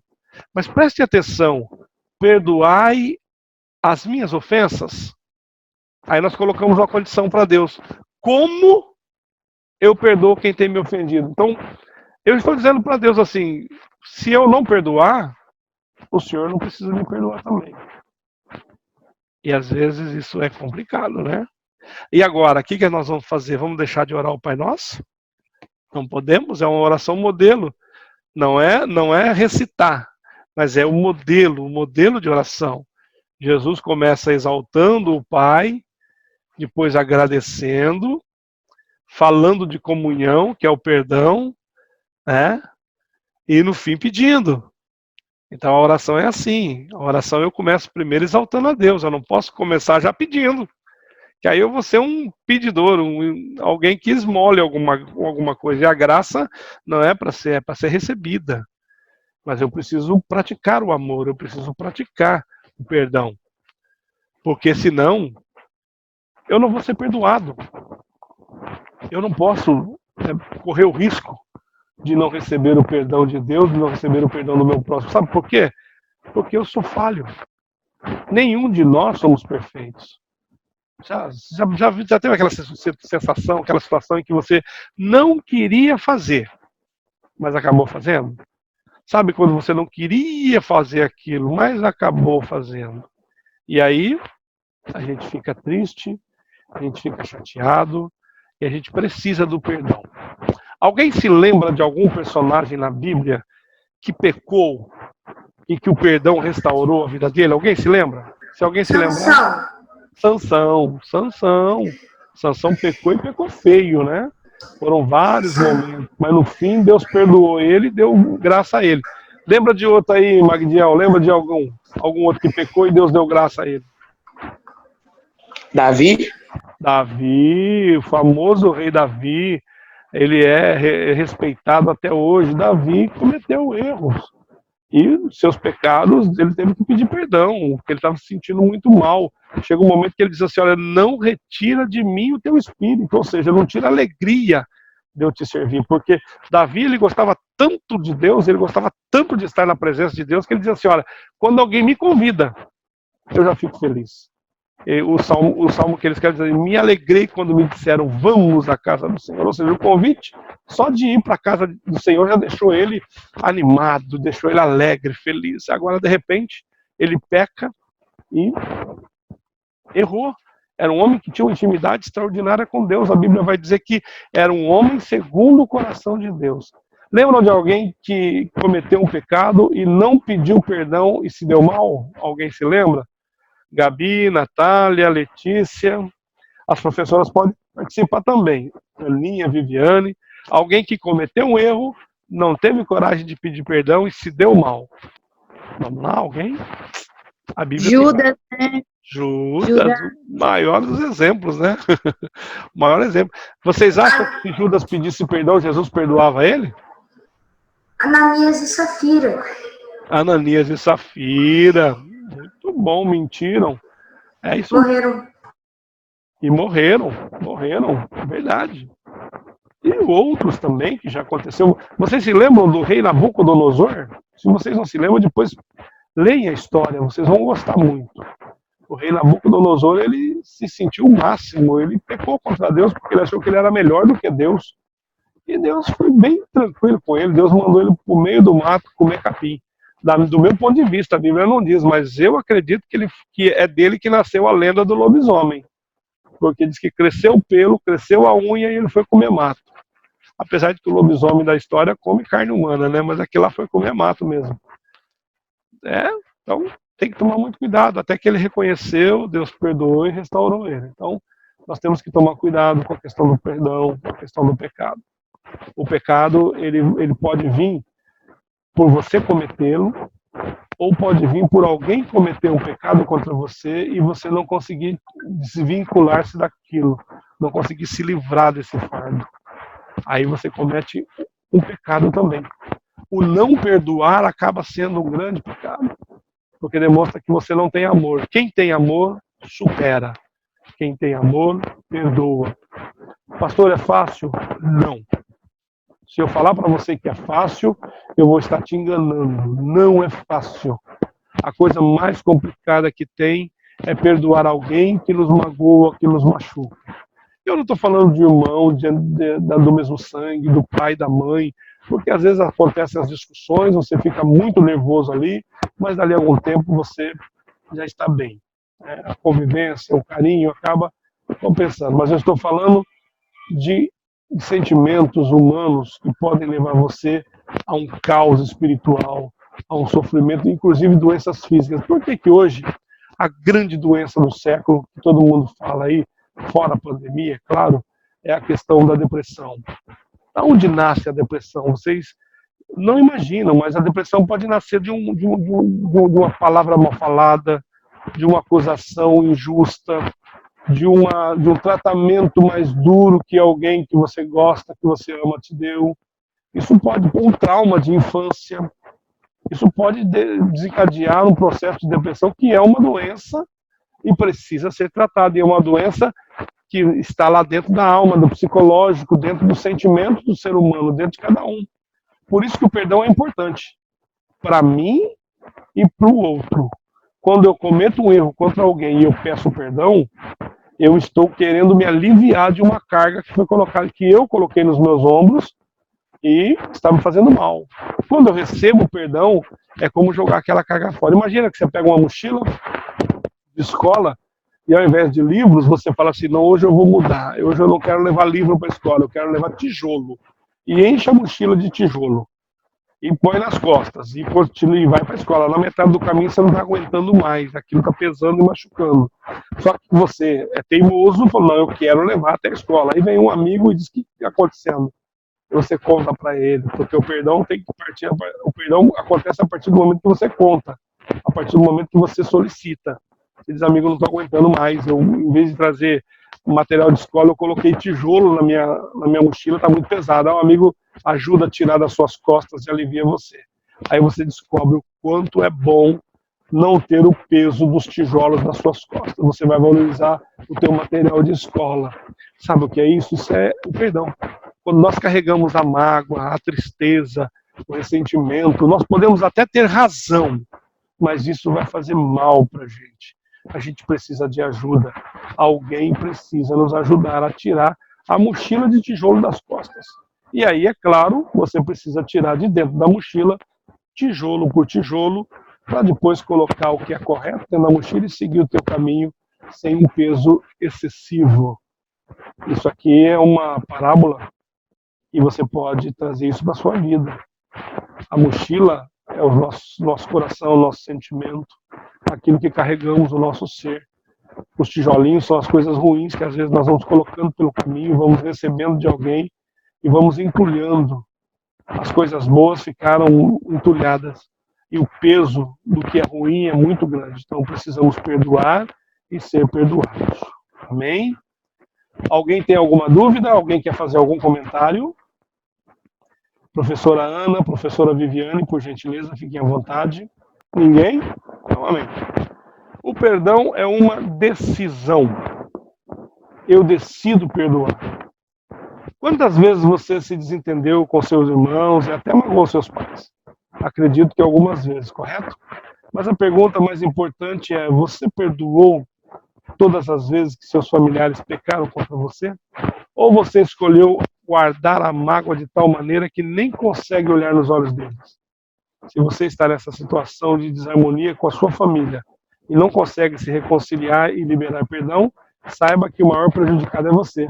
Mas preste atenção. Perdoai as minhas ofensas. Aí nós colocamos uma condição para Deus. Como eu perdoo quem tem me ofendido? Então, eu estou dizendo para Deus assim, se eu não perdoar, o Senhor não precisa me perdoar também. E às vezes isso é complicado, né? E agora, o que nós vamos fazer? Vamos deixar de orar o Pai Nosso? Não podemos, é uma oração modelo. Não é recitar, mas é o modelo de oração. Jesus começa exaltando o Pai, depois agradecendo, falando de comunhão, que é o perdão, né? E no fim pedindo. Então a oração é assim, a oração eu começo primeiro exaltando a Deus, eu não posso começar já pedindo, que aí eu vou ser um pedidor, alguém que esmole alguma coisa, e a graça não é para ser, é para ser recebida, mas eu preciso praticar o amor, eu preciso praticar o perdão, porque senão eu não vou ser perdoado, eu não posso correr o risco de não receber o perdão de Deus, de não receber o perdão do meu próximo. Sabe por quê? Porque eu sou falho. Nenhum de nós somos perfeitos. Já teve aquela sensação, aquela situação em que você não queria fazer, mas acabou fazendo? Sabe quando você não queria fazer aquilo, mas acabou fazendo? E aí, a gente fica triste, a gente fica chateado, e a gente precisa do perdão. Alguém se lembra de algum personagem na Bíblia que pecou e que o perdão restaurou a vida dele? Alguém se lembra? Se alguém se lembrar... Sansão pecou e pecou feio, né? Foram vários momentos, mas no fim Deus perdoou ele e deu graça a ele. Lembra de outro aí, Magdiel? Lembra de algum outro que pecou e Deus deu graça a ele? Davi, o famoso rei Davi. ele é respeitado até hoje. Davi cometeu erros. E seus pecados, ele teve que pedir perdão, porque ele estava se sentindo muito mal. Chega um momento que ele diz assim, olha, não retira de mim o teu espírito, ou seja, não tira a alegria de eu te servir, porque Davi, ele gostava tanto de Deus, ele gostava tanto de estar na presença de Deus, que ele diz assim, olha, quando alguém me convida, eu já fico feliz. E o salmo que eles querem dizer, me alegrei quando me disseram, vamos à casa do Senhor. Ou seja, o convite, só de ir para a casa do Senhor já deixou ele animado, deixou ele alegre, feliz. Agora, de repente, ele peca e errou. Era um homem que tinha uma intimidade extraordinária com Deus. A Bíblia vai dizer que era um homem segundo o coração de Deus. Lembram de alguém que cometeu um pecado e não pediu perdão e se deu mal? Alguém se lembra? Gabi, Natália, Letícia, as professoras podem participar também. Aninha, Viviane, alguém que cometeu um erro, não teve coragem de pedir perdão e se deu mal. Vamos lá, alguém? A Bíblia Judas, né? Judas, o maior dos exemplos, né? O maior exemplo. Vocês acham que se Judas pedisse perdão, Jesus perdoava ele? Ananias e Safira. Ananias e Safira. Muito bom, mentiram. É isso. Morreram. E morreram, verdade. E outros também que já aconteceu. Vocês se lembram do rei Nabucodonosor? Se vocês não se lembram, depois leem a história, vocês vão gostar muito. O rei Nabucodonosor, ele se sentiu o máximo, ele pecou contra Deus porque ele achou que ele era melhor do que Deus. E Deus foi bem tranquilo com ele, Deus mandou ele para o meio do mato comer capim. Do meu ponto de vista, a Bíblia não diz, mas eu acredito que é dele que nasceu a lenda do lobisomem. Porque diz que cresceu o pelo, cresceu a unha e ele foi comer mato. Apesar de que o lobisomem da história come carne humana, né? Mas aquilo lá foi comer mato mesmo. Então tem que tomar muito cuidado. Até que ele reconheceu, Deus perdoou e restaurou ele. Então nós temos que tomar cuidado com a questão do perdão, com a questão do pecado. O pecado, ele pode vir por você cometê-lo, ou pode vir por alguém cometer um pecado contra você e você não conseguir desvincular-se daquilo, não conseguir se livrar desse fardo. Aí você comete um pecado também. O não perdoar acaba sendo um grande pecado, porque demonstra que você não tem amor. Quem tem amor, supera. Quem tem amor, perdoa. Pastor, é fácil? Não. Se eu falar para você que é fácil, eu vou estar te enganando. Não é fácil. A coisa mais complicada que tem é perdoar alguém que nos magoa, que nos machuca. Eu não estou falando de irmão, do mesmo sangue, do pai, da mãe, porque às vezes acontecem as discussões, você fica muito nervoso ali, mas dali a algum tempo você já está bem. A convivência, o carinho acaba compensando. Mas eu estou falando de sentimentos humanos que podem levar você a um caos espiritual, a um sofrimento, inclusive doenças físicas. Por que hoje a grande doença do século, que todo mundo fala aí, fora a pandemia, é claro, é a questão da depressão? Aonde nasce a depressão? Vocês não imaginam, mas a depressão pode nascer de uma palavra mal falada, de uma acusação injusta, de um tratamento mais duro que alguém que você gosta, que você ama, te deu. Isso pode um trauma de infância. Isso pode desencadear um processo de depressão que é uma doença e precisa ser tratada. E é uma doença que está lá dentro da alma, do psicológico, dentro dos sentimentos do ser humano, dentro de cada um. Por isso que o perdão é importante para mim e para o outro. Quando eu cometo um erro contra alguém e eu peço perdão, eu estou querendo me aliviar de uma carga que foi colocada, que eu coloquei nos meus ombros e está me fazendo mal. Quando eu recebo perdão, é como jogar aquela carga fora. Imagina que você pega uma mochila de escola e ao invés de livros, você fala assim, não, hoje eu vou mudar, hoje eu não quero levar livro para a escola, eu quero levar tijolo. E enche a mochila de tijolo. E põe nas costas, e vai para a escola. Na metade do caminho você não está aguentando mais, aquilo está pesando e machucando. Só que você é teimoso, falou, não, eu quero levar até a escola. Aí vem um amigo e diz, o que está acontecendo? E você conta para ele, porque o perdão tem que partir, o perdão acontece a partir do momento que você conta, a partir do momento que você solicita. Você diz, amigo, não estou aguentando mais, eu, em vez de trazer material de escola, eu coloquei tijolo na minha mochila, está muito pesado. Aí um amigo ajuda a tirar das suas costas e alivia você. Aí você descobre o quanto é bom não ter o peso dos tijolos nas suas costas. Você vai valorizar o teu material de escola. Sabe o que é isso? Isso é o perdão. Quando nós carregamos a mágoa, a tristeza, o ressentimento, nós podemos até ter razão, mas isso vai fazer mal para a gente. A gente precisa de ajuda. Alguém precisa nos ajudar a tirar a mochila de tijolo das costas. E aí, é claro, você precisa tirar de dentro da mochila, tijolo por tijolo, para depois colocar o que é correto dentro da mochila e seguir o teu caminho sem um peso excessivo. Isso aqui é uma parábola e você pode trazer isso para a sua vida. A mochila é o nosso coração, o nosso sentimento, aquilo que carregamos, o nosso ser. Os tijolinhos são as coisas ruins que às vezes nós vamos colocando pelo caminho, vamos recebendo de alguém e vamos entulhando. As coisas boas ficaram entulhadas e o peso do que é ruim é muito grande. Então precisamos perdoar e ser perdoados. Amém? Alguém tem alguma dúvida? Alguém quer fazer algum comentário? Professora Ana, professora Viviane, por gentileza, fiquem à vontade. Ninguém? Então, amém. O perdão é uma decisão. Eu decido perdoar. Quantas vezes você se desentendeu com seus irmãos e até magoou seus pais? Acredito que algumas vezes, correto? Mas a pergunta mais importante é: você perdoou todas as vezes que seus familiares pecaram contra você? Ou você escolheu guardar a mágoa de tal maneira que nem consegue olhar nos olhos deles? Se você está nessa situação de desarmonia com a sua família e não consegue se reconciliar e liberar perdão, saiba que o maior prejudicado é você.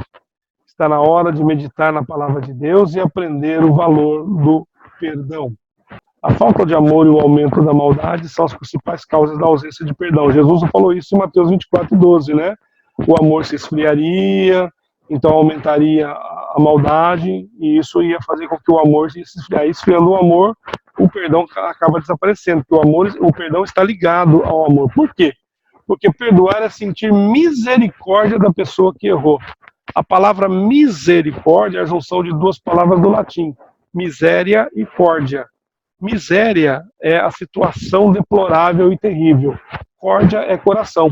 Está na hora de meditar na palavra de Deus e aprender o valor do perdão. A falta de amor e o aumento da maldade são as principais causas da ausência de perdão. Jesus falou isso em Mateus 24:12, né? O amor se esfriaria, então aumentaria a maldade, e isso ia fazer com que o amor se esfriasse. Esfriando o amor, o perdão acaba desaparecendo, porque o perdão está ligado ao amor. Por quê? Porque perdoar é sentir misericórdia da pessoa que errou. A palavra misericórdia é a junção de duas palavras do latim, miséria e córdia. Miséria é a situação deplorável e terrível. Córdia é coração.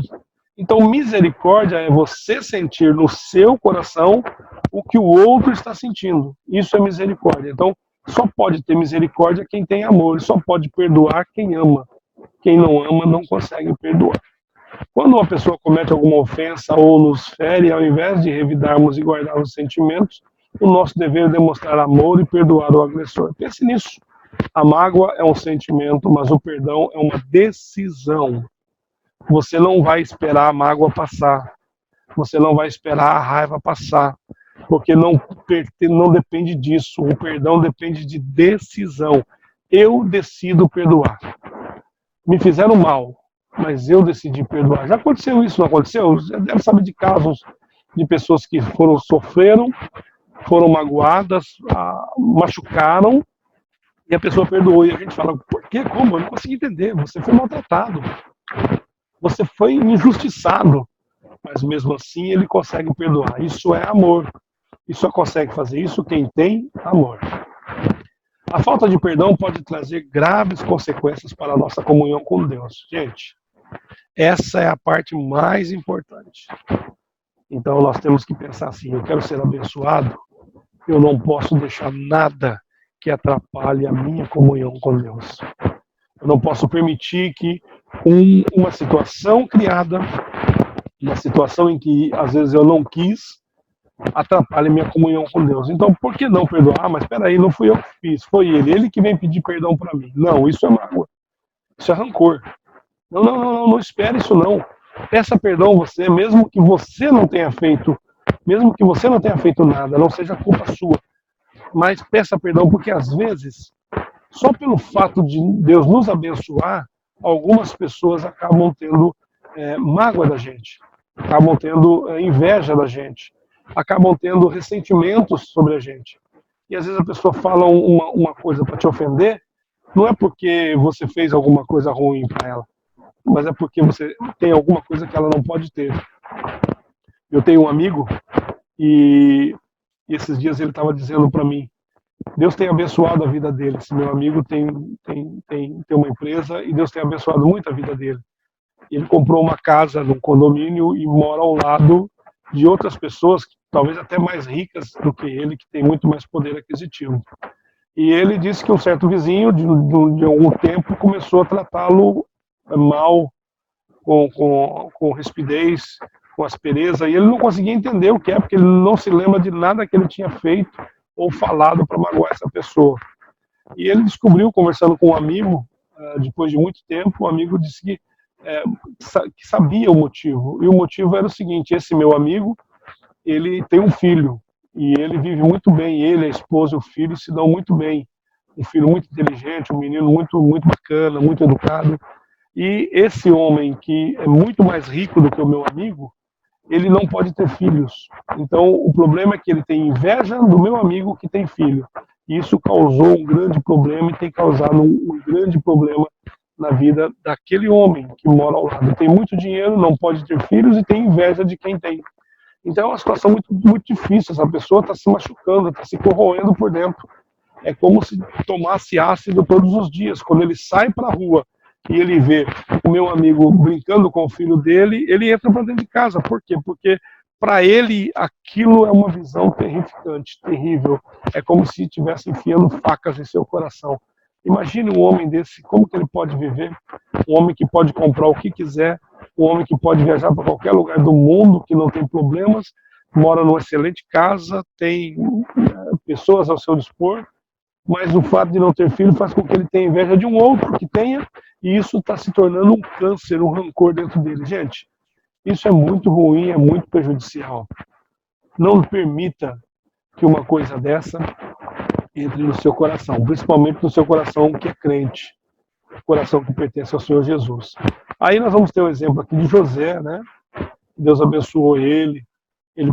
Então, misericórdia é você sentir no seu coração o que o outro está sentindo. Isso é misericórdia. Então, só pode ter misericórdia quem tem amor. E só pode perdoar quem ama. Quem não ama não consegue perdoar. Quando uma pessoa comete alguma ofensa ou nos fere, ao invés de revidarmos e guardar os sentimentos, o nosso dever é demonstrar amor e perdoar o agressor. Pense nisso. A mágoa é um sentimento, mas o perdão é uma decisão. Você não vai esperar a mágoa passar. Você não vai esperar a raiva passar. Porque não depende disso. O perdão depende de decisão. Eu decido perdoar. Me fizeram mal, mas eu decidi perdoar. Já aconteceu isso, não aconteceu? Você deve saber de casos de pessoas que sofreram, foram magoadas, machucaram, e a pessoa perdoou. E a gente fala: por quê? Como? Eu não consegui entender. Você foi maltratado. Você foi injustiçado. Mas mesmo assim ele consegue perdoar. Isso é amor. E só consegue fazer isso quem tem amor. A falta de perdão pode trazer graves consequências para a nossa comunhão com Deus. Gente, essa é a parte mais importante. Então nós temos que pensar assim: eu quero ser abençoado, eu não posso deixar nada que atrapalhe a minha comunhão com Deus. Eu não posso permitir que uma situação criada, uma situação em que às vezes eu não quis, atrapalhe minha comunhão com Deus. Então, por que não perdoar? Mas espera aí, não fui eu que fiz, foi ele que vem pedir perdão para mim. Não, isso é mágoa. Isso é rancor. Não espere isso não. Peça perdão você, mesmo que você não tenha feito nada, não seja culpa sua. Mas peça perdão, porque às vezes, só pelo fato de Deus nos abençoar, algumas pessoas acabam tendo mágoa da gente, acabam tendo inveja da gente, acabam tendo ressentimentos sobre a gente. E às vezes a pessoa fala uma coisa para te ofender, não é porque você fez alguma coisa ruim para ela, mas é porque você tem alguma coisa que ela não pode ter. Eu tenho um amigo e esses dias ele estava dizendo para mim, Deus tem abençoado a vida dele. Esse meu amigo tem uma empresa e Deus tem abençoado muito a vida dele. Ele comprou uma casa num condomínio e mora ao lado de outras pessoas, talvez até mais ricas do que ele, que tem muito mais poder aquisitivo. E ele disse que um certo vizinho, de algum tempo, começou a tratá-lo mal, com rispidez, com aspereza, e ele não conseguia entender o que é, porque ele não se lembra de nada que ele tinha feito ou falado para magoar essa pessoa. E ele descobriu, conversando com um amigo, depois de muito tempo, o amigo disse que sabia o motivo. E o motivo era o seguinte: esse meu amigo, ele tem um filho, e ele vive muito bem, ele, a esposa e o filho se dão muito bem. Um filho muito inteligente, um menino muito, muito bacana, muito educado. E esse homem, que é muito mais rico do que o meu amigo, ele não pode ter filhos. Então, o problema é que ele tem inveja do meu amigo que tem filho. E isso causou um grande problema e tem causado um grande problema na vida daquele homem que mora ao lado. Tem muito dinheiro, não pode ter filhos e tem inveja de quem tem. Então, é uma situação muito, muito difícil. Essa pessoa está se machucando, está se corroendo por dentro. É como se tomasse ácido todos os dias. Quando ele sai para a rua e ele vê o meu amigo brincando com o filho dele, ele entra para dentro de casa. Por quê? Porque para ele aquilo é uma visão terrificante, terrível. É como se estivesse enfiando facas em seu coração. Imagine um homem desse, como que ele pode viver? Um homem que pode comprar o que quiser, um homem que pode viajar para qualquer lugar do mundo, que não tem problemas, mora numa excelente casa, tem pessoas ao seu dispor, mas o fato de não ter filho faz com que ele tenha inveja de um outro que tenha, e isso está se tornando um câncer, um rancor dentro dele. Gente, isso é muito ruim, é muito prejudicial. Não permita que uma coisa dessa entre no seu coração, principalmente no seu coração que é crente, coração que pertence ao Senhor Jesus. Aí nós vamos ter um exemplo aqui de José, né? Deus abençoou ele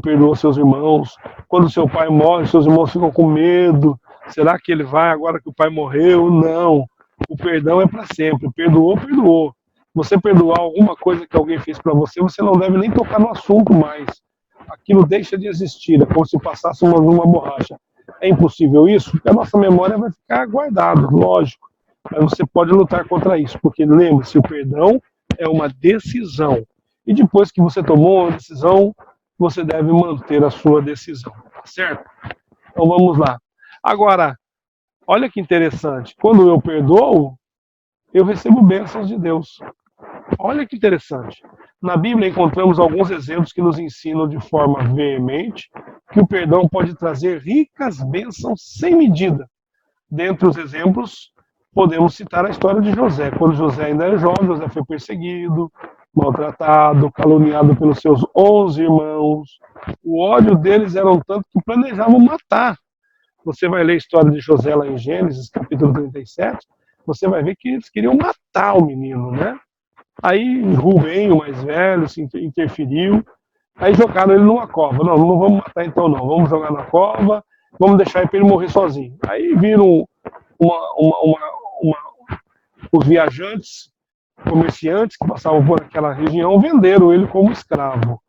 perdoou seus irmãos. Quando seu pai morre, seus irmãos ficam com medo. Será que ele vai agora que o pai morreu? Não. O perdão é para sempre. Perdoou, perdoou. Você perdoar alguma coisa que alguém fez para você, você não deve nem tocar no assunto mais. Aquilo deixa de existir, é como se passasse uma borracha. É impossível isso? Porque a nossa memória vai ficar guardada, lógico. Mas você pode lutar contra isso, porque lembre-se, o perdão é uma decisão. E depois que você tomou uma decisão, você deve manter a sua decisão, tá certo? Então vamos lá. Agora, olha que interessante. Quando eu perdoo, eu recebo bênçãos de Deus. Olha que interessante. Na Bíblia encontramos alguns exemplos que nos ensinam de forma veemente que o perdão pode trazer ricas bênçãos sem medida. Dentre os exemplos, podemos citar a história de José. Quando José ainda era jovem, José foi perseguido, maltratado, caluniado pelos seus 11 irmãos. O ódio deles era um tanto que planejavam matar. Você vai ler a história de José lá em Gênesis, capítulo 37, você vai ver que eles queriam matar o menino, né? Aí Rubem, o mais velho, se interferiu. Aí jogaram ele numa cova. Não, não vamos matar então não. Vamos jogar na cova, vamos deixar ele para ele morrer sozinho. Aí viram os viajantes, comerciantes que passavam por aquela região, venderam ele como escravo.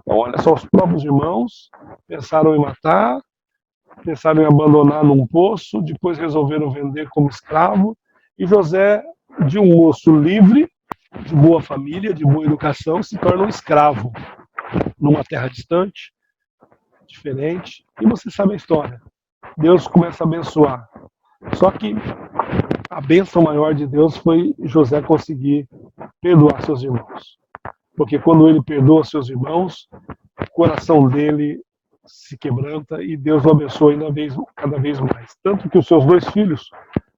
Então, olha só, os próprios irmãos pensaram em matar, pensaram em abandonar num poço, depois resolveram vender como escravo. E José, de um moço livre, de boa família, de boa educação, se torna um escravo numa terra distante, diferente. E você sabe a história. Deus começa a abençoar. Só que a bênção maior de Deus foi José conseguir perdoar seus irmãos. Porque quando ele perdoa seus irmãos, o coração dele se quebranta e Deus o abençoa cada vez mais. Tanto que os seus dois filhos,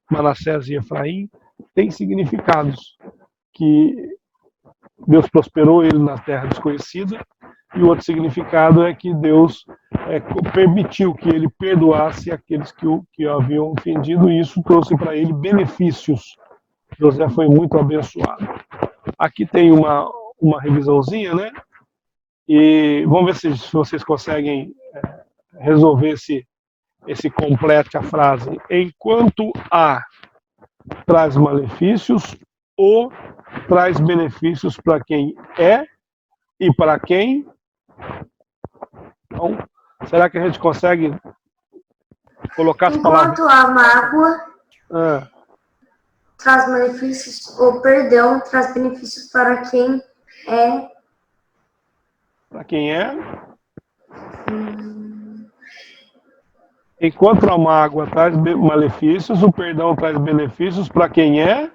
Manassés e Efraim, têm significados. Que Deus prosperou ele na terra desconhecida, e o outro significado é que Deus permitiu que ele perdoasse aqueles que o haviam ofendido, e isso trouxe para ele benefícios. José foi muito abençoado. Aqui tem uma revisãozinha, né? E vamos ver se vocês conseguem resolver esse complete a frase. Enquanto A traz malefícios, O traz benefícios para quem é e para quem Então, será que a gente consegue colocar as palavras? Enquanto a mágoa Ah, traz benefícios, o perdão traz benefícios para quem é. para quem é? Enquanto a mágoa traz malefícios, o perdão traz benefícios para quem é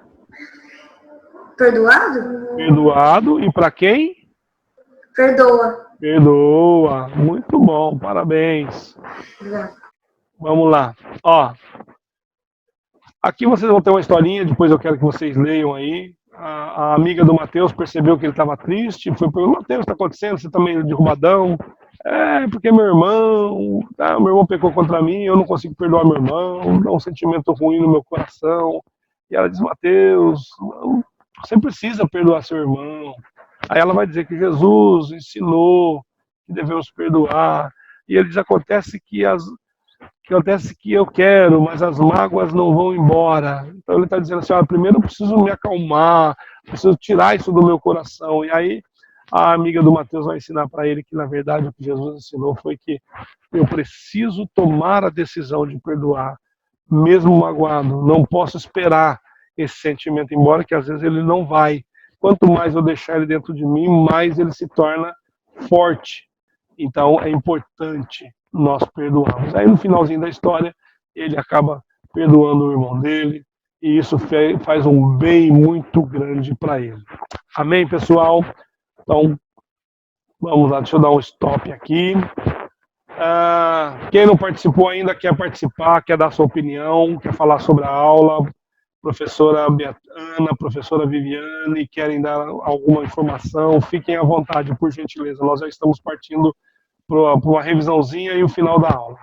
Perdoado? perdoado e para quem Perdoa. perdoa. Muito bom, parabéns. Vamos lá. Ó, aqui vocês vão ter uma historinha, depois eu quero que vocês leiam aí. A amiga do Mateus percebeu que ele estava triste, foi perguntar: Mateus, está acontecendo? Você está meio derrubadão? É, porque meu irmão pecou contra mim, eu não consigo perdoar meu irmão, dá um sentimento ruim no meu coração. E ela diz: Mateus, você precisa perdoar seu irmão. Aí ela vai dizer que Jesus ensinou que devemos perdoar. E ele diz: acontece que eu quero, mas as mágoas não vão embora. Então ele está dizendo assim: primeiro eu preciso me acalmar, preciso tirar isso do meu coração. E aí a amiga do Mateus vai ensinar para ele que, na verdade, o que Jesus ensinou foi que eu preciso tomar a decisão de perdoar, mesmo magoado. Não posso esperar esse sentimento embora, que às vezes ele não vai. Quanto mais eu deixar ele dentro de mim, mais ele se torna forte. Então é importante nós perdoarmos. Aí no finalzinho da história, ele acaba perdoando o irmão dele, e isso faz um bem muito grande para ele. Amém, pessoal? Então, vamos lá, deixa eu dar um stop aqui. Quem não participou ainda, quer participar, quer dar sua opinião, quer falar sobre a aula, professora Ana, professora Viviane, querem dar alguma informação, fiquem à vontade, por gentileza. Nós já estamos partindo para uma revisãozinha e o final da aula.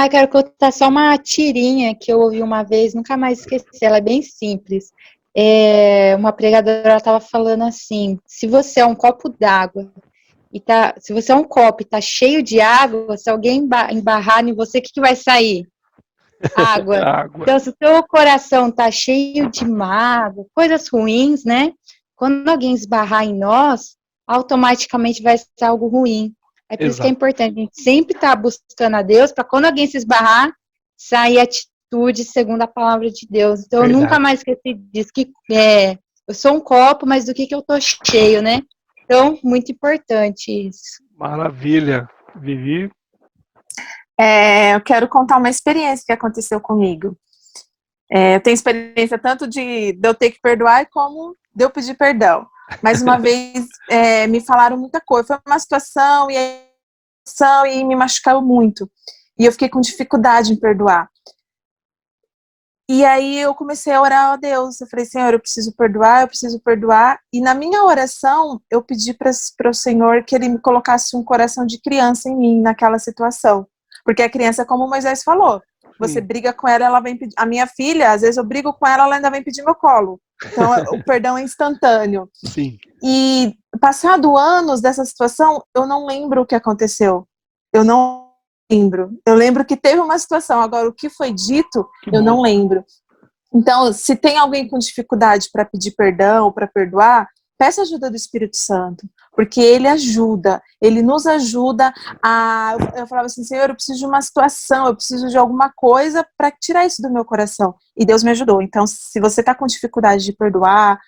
Quero contar só uma tirinha que eu ouvi uma vez, nunca mais esqueci, ela é bem simples. Uma pregadora estava falando assim: se você é um copo d'água, se você é um copo e está cheio de água, se alguém embarrar em você, o que vai sair? Água. Então, se o teu coração está cheio de mágoa, coisas ruins, né? Quando alguém esbarrar em nós, automaticamente vai ser algo ruim. É por isso que é importante a gente sempre estar buscando a Deus, para quando alguém se esbarrar, sair atitude segundo a palavra de Deus. Então, eu nunca mais esqueci disso, que eu sou um copo, mas do que eu tô cheio, né? Então, muito importante isso. Maravilha. Vivi? Eu quero contar uma experiência que aconteceu comigo. Eu tenho experiência tanto de eu ter que perdoar, como de eu pedir perdão. Mais uma vez, me falaram muita coisa. Foi uma situação e me machucou muito. E eu fiquei com dificuldade em perdoar. E aí eu comecei a orar a Deus. Eu falei: Senhor, eu preciso perdoar, eu preciso perdoar. E na minha oração, eu pedi para o Senhor que Ele me colocasse um coração de criança em mim, naquela situação. Porque a criança, como Moisés falou, você briga com ela, ela vem pedir. A minha filha, às vezes eu brigo com ela, ela ainda vem pedir meu colo. Então, o perdão é instantâneo. Sim. E, passado anos dessa situação, eu não lembro o que aconteceu. Eu não lembro. Eu lembro que teve uma situação. Agora, o que foi dito, eu não lembro. Então, se tem alguém com dificuldade para pedir perdão, para perdoar, peça ajuda do Espírito Santo, porque Ele ajuda, Ele nos ajuda a... Eu falava assim: Senhor, eu preciso de uma situação, eu preciso de alguma coisa para tirar isso do meu coração. E Deus me ajudou. Então, se você está com dificuldade de perdoar,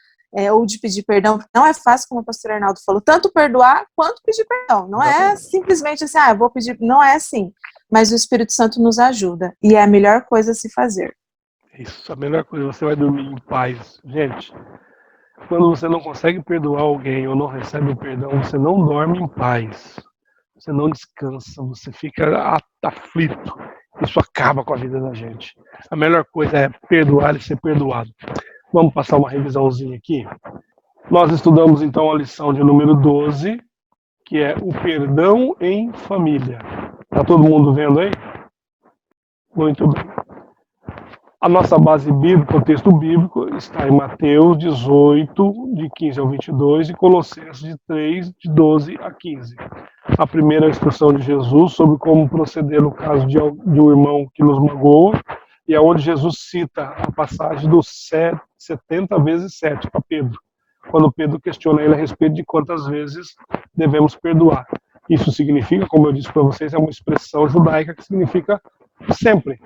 ou de pedir perdão, não é fácil, como o pastor Arnaldo falou, tanto perdoar quanto pedir perdão. Não é simplesmente assim: eu vou pedir... Não é assim. Mas o Espírito Santo nos ajuda, e é a melhor coisa a se fazer. Isso, a melhor coisa, você vai dormir em paz. Gente, quando você não consegue perdoar alguém ou não recebe o perdão, você não dorme em paz. Você não descansa, você fica aflito. Isso acaba com a vida da gente. A melhor coisa é perdoar e ser perdoado. Vamos passar uma revisãozinha aqui. Nós estudamos então a lição de número 12, que é o perdão em família. Está todo mundo vendo aí? Muito bem. A nossa base bíblica, o texto bíblico, está em Mateus 18, de 15 ao 22, e Colossenses de 3, de 12 a 15. A primeira é a instrução de Jesus sobre como proceder no caso de um irmão que nos magoa, e é onde Jesus cita a passagem dos 70 vezes 7 para Pedro, quando Pedro questiona ele a respeito de quantas vezes devemos perdoar. Isso significa, como eu disse para vocês, é uma expressão judaica que significa sempre,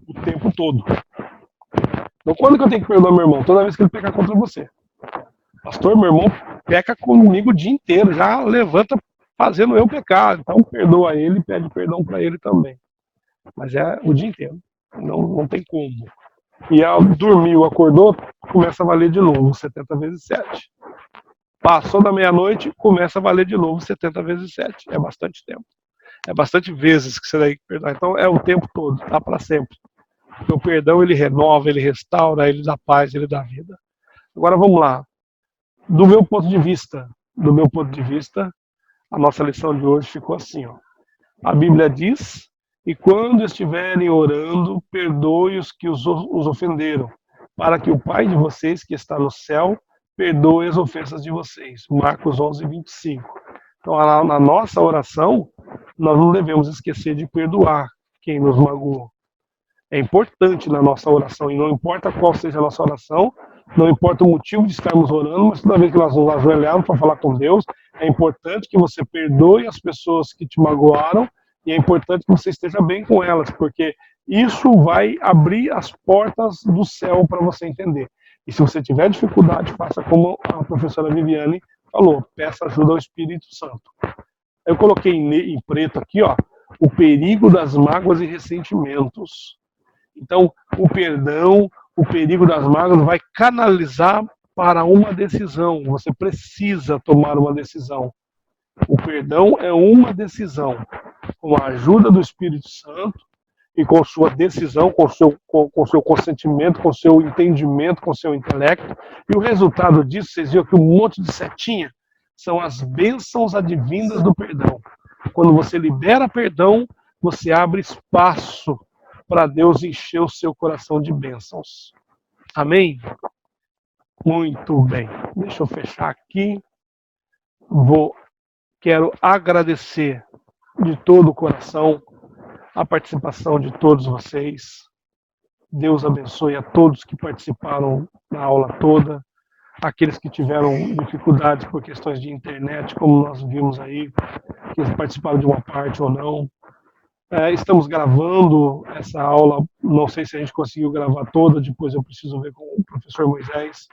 o tempo todo. Então, quando que eu tenho que perdoar meu irmão? Toda vez que ele pecar contra você. Pastor, meu irmão peca comigo o dia inteiro, já levanta fazendo eu pecar. Então, perdoa ele e pede perdão para ele também. Mas é o dia inteiro. Não tem como. E ao dormiu, acordou, começa a valer de novo, 70 vezes 7. Passou da meia-noite, começa a valer de novo, 70 vezes 7. É bastante tempo. É bastante vezes que você tem que perdoar. Então, é o tempo todo, tá para sempre. Porque o perdão, ele renova, ele restaura, ele dá paz, ele dá vida. Agora, vamos lá. Do meu ponto de vista, a nossa lição de hoje ficou assim, ó. A Bíblia diz: e quando estiverem orando, perdoe os que os ofenderam, para que o Pai de vocês que está no céu perdoe as ofensas de vocês. Marcos 11, 25. Então, na nossa oração, nós não devemos esquecer de perdoar quem nos magoou. É importante na nossa oração, e não importa qual seja a nossa oração, não importa o motivo de estarmos orando, mas toda vez que nós nos ajoelharmos para falar com Deus, é importante que você perdoe as pessoas que te magoaram, e é importante que você esteja bem com elas, porque isso vai abrir as portas do céu para você entender. E se você tiver dificuldade, faça como a professora Viviane falou, peça ajuda ao Espírito Santo. Eu coloquei em preto aqui, ó, o perigo das mágoas e ressentimentos. Então, o perdão, o perigo das mágoas vai canalizar para uma decisão. Você precisa tomar uma decisão. O perdão é uma decisão. Com a ajuda do Espírito Santo e com sua decisão, com seu consentimento, com seu entendimento, com seu intelecto. E o resultado disso, vocês viram que um monte de setinha são as bênçãos advindas do perdão. Quando você libera perdão, você abre espaço para Deus encher o seu coração de bênçãos. Amém? Muito bem. Deixa eu fechar aqui. Quero agradecer de todo o coração a participação de todos vocês. Deus abençoe a todos que participaram da aula toda. Aqueles que tiveram dificuldades por questões de internet, como nós vimos aí, que participaram de uma parte ou não. Estamos gravando essa aula, não sei se a gente conseguiu gravar toda, depois eu preciso ver com o professor Moisés,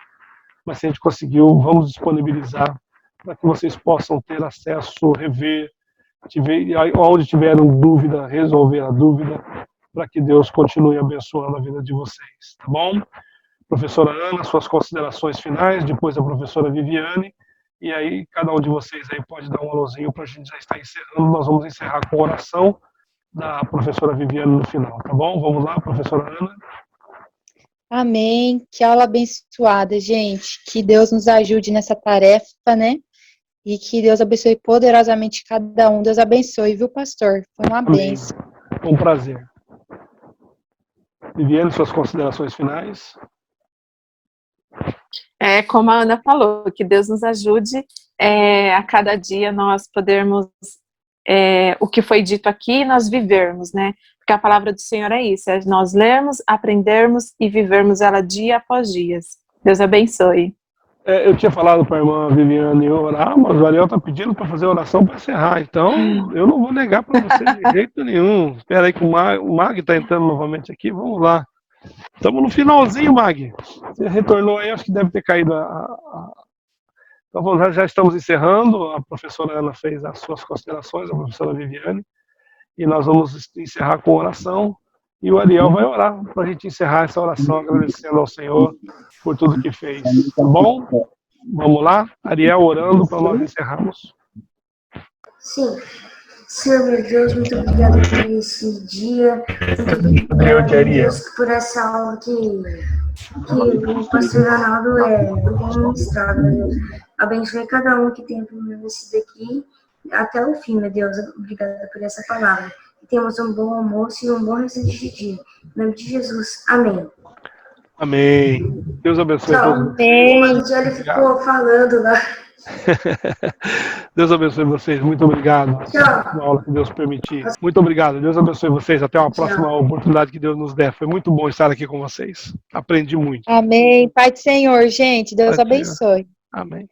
mas se a gente conseguiu, vamos disponibilizar para que vocês possam ter acesso, rever, onde tiveram dúvida, resolver a dúvida, para que Deus continue abençoando a vida de vocês, tá bom? Professora Ana, suas considerações finais, depois a professora Viviane, e aí cada um de vocês aí pode dar um alôzinho para a gente já estar encerrando. Nós vamos encerrar com a oração da professora Viviane no final, tá bom? Vamos lá, professora Ana. Amém. Que aula abençoada, gente. Que Deus nos ajude nessa tarefa, né? E que Deus abençoe poderosamente cada um. Deus abençoe, viu, pastor? Foi uma bênção. Um prazer. Viviane, suas considerações finais? Como a Ana falou, que Deus nos ajude a cada dia nós podermos, o que foi dito aqui, nós vivermos, né? Porque a palavra do Senhor é isso, é nós lermos, aprendermos e vivermos ela dia após dia. Deus abençoe. Eu tinha falado para a irmã Viviane orar, mas o Ariel está pedindo para fazer oração para encerrar, então eu não vou negar para você de jeito nenhum. Espera aí que o Mag está entrando novamente aqui, vamos lá. Estamos no finalzinho, Mag. Você retornou aí, acho que deve ter caído Então já estamos encerrando, a professora Ana fez as suas considerações, a professora Viviane, e nós vamos encerrar com oração, e o Ariel vai orar para a gente encerrar essa oração, agradecendo ao Senhor por tudo que fez, tá bom? Vamos lá, Ariel orando para nós encerrarmos. Sim. Senhor, meu Deus, muito obrigada por esse dia. Muito obrigada, Deus, por essa aula que o pastor Ronaldo tem ministrado, meu Deus. Abençoe cada um que tem permanecido aqui até o fim, meu Deus. Obrigada por essa palavra. Que tenhamos um bom almoço e um bom restante de dia. Em nome de Jesus. Amém. Amém. Deus abençoe todos. Amém. O Ele ficou falando lá. Deus abençoe vocês, muito obrigado. Tchau. Na aula que Deus permitir. Muito obrigado, Deus abençoe vocês. Até uma próxima oportunidade que Deus nos der. Foi muito bom estar aqui com vocês. Aprendi muito. Amém. Pai do Senhor, gente. Deus abençoe. Amém.